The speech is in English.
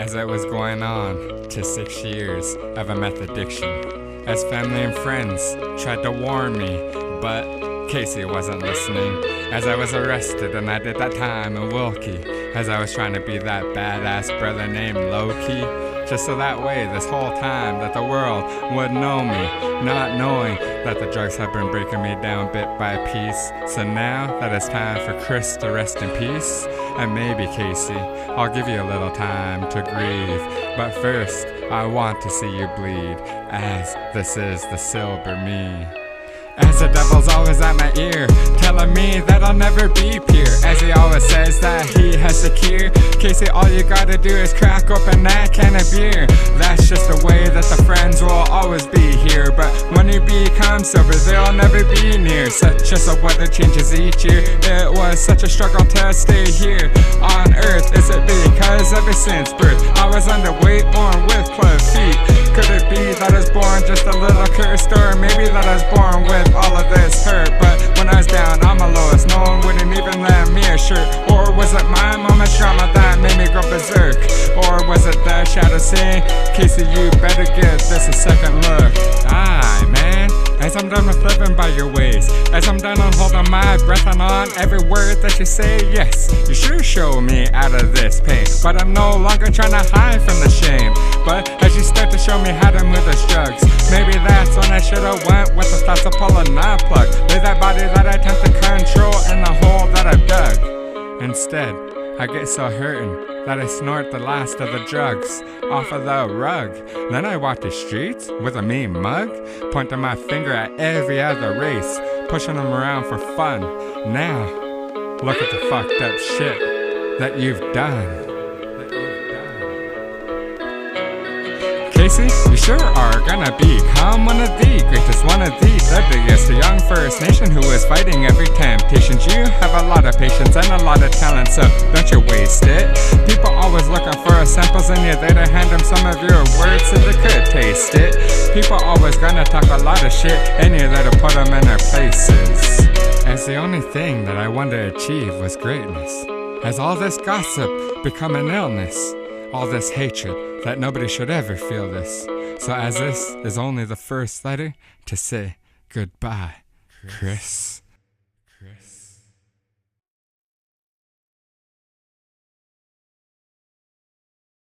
as it was going on to 6 years of a meth addiction, as family and friends tried to warn me, but Casey wasn't listening, as I was arrested and I did that time in Wilkie, as I was trying to be that badass brother named Loki, just so that way this whole time that the world would know me, not knowing that the drugs have been breaking me down bit by piece. So now that it's time for Chris to rest in peace, and maybe Casey, I'll give you a little time to grieve, but first I want to see you bleed, as this is the silver me. As the devil's always at my ear, telling me that I'll never be pure, as he always says that he has the cure. Casey, all you gotta do is crack open that can of beer. That's just the way that the friends will always be here, but when you become sober, they'll never be near. Such as the weather changes each year, it was such a struggle to stay here on earth. Is it because ever since birth I was underweight, born with club feet? Could it be that I was born just a little cursed, or maybe that I was born with all of this hurt? But when I was down on my lowest, no one wouldn't even lend me a shirt. Or was it my mama's drama that made me go berserk? Or was it the shadow saying, Casey, you better give this a second look? Aye, man, as I'm done with living by your ways, as I'm done on holding my breath and on every word that you say, yes, you sure show me out of this pain, but I'm no longer trying to hide from the shame. But as you start to show me how to move those drugs, maybe that's when I should've went with the thoughts of pulling that plug. Lay that body that I attempt to control in the hole that I've dug. Instead, I get so hurtin' that I snort the last of the drugs off of the rug. Then I walk the streets with a mean mug, pointing my finger at every other race, pushing them around for fun. Now, look at the fucked up shit that you've done. Casey, you sure are gonna become one of the greatest, one of the biggest, a young First Nation who is fighting every temptation. You have a lot of patience and a lot of talent, so don't you waste it. People always looking for samples and you're there to hand them some of your words so they could taste it. People always gonna talk a lot of shit and you're there to put them in their places. As the only thing that I wanted to achieve was greatness, has all this gossip become an illness? All this hatred, that nobody should ever feel this. So as this is only the first letter to say goodbye, Chris.